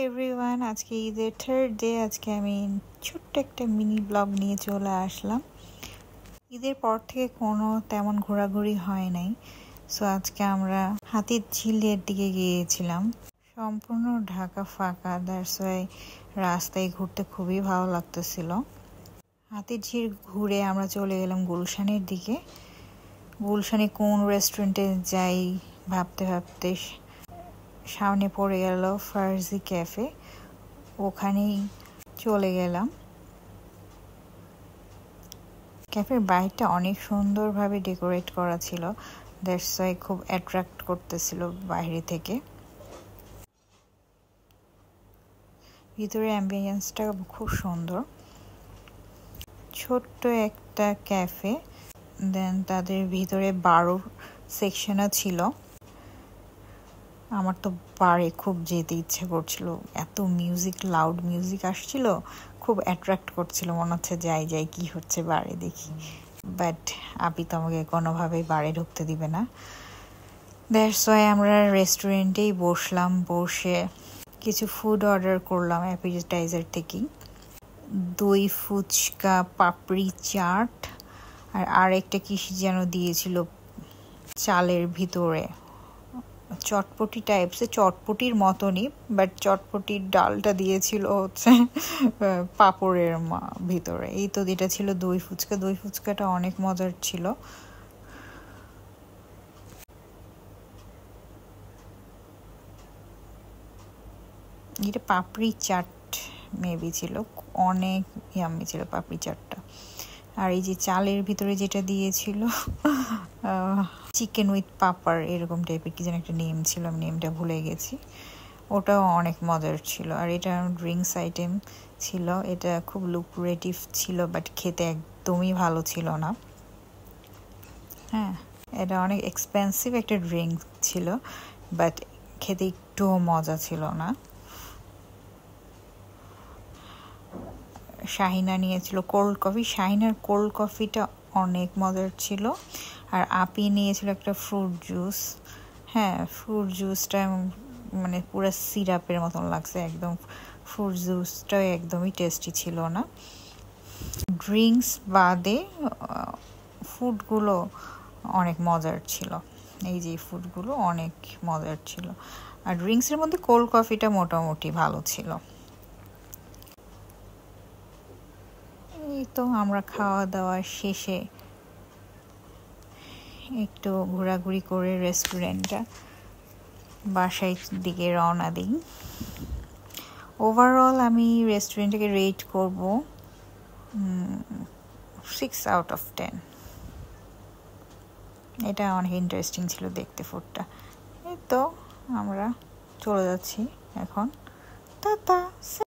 Everyone, আজকে ঈদের third day. আজকে আমি ছোট্ট একটা মিনি ব্লগ নিয়ে চলে আসলাম। ঈদের পর থেকে কোনো তেমন ঘোরাঘুরি হয় নাই, সো আজকে আমরা হাতির ঝিলের দিকে গিয়েছিলাম। সম্পূর্ণ ঢাকা ফাঁকা, দ্যাটস ওয়াই রাস্তায় ঘুরতে খুবই ভালো লাগতেছিল। হাতির ঝিল ঘুরে আমরা চলে গেলাম গুলশানের দিকে। গুলশানে কোন রেস্টুরেন্টে যাই ভাবতে ভাবতে সামনে পড়ে গেল ফার্জি ক্যাফে, ওখানেই চলে গেলাম। ক্যাফের বাইরটা অনেক সুন্দরভাবে ডেকোরেট করা ছিল, দ্যাটস ওয়াই খুব অ্যাট্রাক্ট করতেছিল বাইরে থেকে। ভিতরে অ্যাম্বিয়েন্সটা খুব সুন্দর, ছোট্ট একটা ক্যাফে। দেন তাদের ভিতরে বারোর সেকশনও ছিল। আমার তো বারে খুব যেতে ইচ্ছে করছিল, এত মিউজিক, লাউড মিউজিক আসছিল, খুব অ্যাট্রাক্ট করছিল, মনে হচ্ছে যাই যাই কি হচ্ছে বারে দেখি। বাট আপনি তো আমাকে কোনোভাবেই বারে ঢুকতে দিবে না, দ্যাটস ওয়াই আমরা রেস্টুরেন্টেই বসলাম। বসে কিছু ফুড অর্ডার করলাম অ্যাপিটাইজার থেকেই। দই ফুচকা, পাপড়ি চাট, আর আরেকটা কিসি যেন দিয়েছিল চালের ভিতরে, চটপটি টাইপস, চটপটির মতনই, বাট চটপটির ডালটা দিয়েছিল হচ্ছে পাঁপড়ের ভিতরে। এই তো এটা ছিল দই ফুচকা। দই ফুচকাটা অনেক মজার ছিল। এটা পাপড়ি চাট মেবি ছিল, অনেক ইয়াম্মি ছিল পাপড়ি চাটটা। আর এই যে চালের ভিতরে যেটা দিয়েছিল চিকেন উইথ পাপার এরকম টাইপের কি যেন একটা নেম ছিল, আমি নেমটা ভুলে গেছি, ওটাও অনেক মজার ছিল। আর এটা ড্রিঙ্কস আইটেম ছিল, এটা খুব লুক্রেটিভ ছিল, বাট খেতে একদমই ভালো ছিল না। হ্যাঁ, এটা অনেক এক্সপেন্সিভ একটা ড্রিঙ্ক ছিল, বাট খেতে একটুও মজা ছিল না। শাহিনা নিয়েছিল কোল্ড কফি, শাহিনার কোল্ড কফিটা অনেক মজার ছিল। আর আপি নিয়েছিল একটা ফ্রুট জুস। হ্যাঁ, ফ্রুট জুসটা মানে পুরো সিরাপের মতন লাগছে একদম। ফ্রুট জুসটাও একদমই টেস্টি ছিল না। ড্রিঙ্কস বাদে ফুডগুলো অনেক মজার ছিল। এই যে ফুডগুলো অনেক মজার ছিল। আর ড্রিঙ্কসের মধ্যে কোল্ড কফিটা মোটামুটি ভালো ছিল। এই তো আমরা খাওয়া দাওয়া শেষে একটু ঘোরাঘুরি করে রেস্টুরেন্টটা বাসায় দিকে রওনা দিই। ওভারঅল আমি রেস্টুরেন্টটাকে রেট করব 6/10। এটা অনেক ইন্টারেস্টিং ছিল দেখতে ফুডটা। এই তো আমরা চলে যাচ্ছি এখন, টাটা।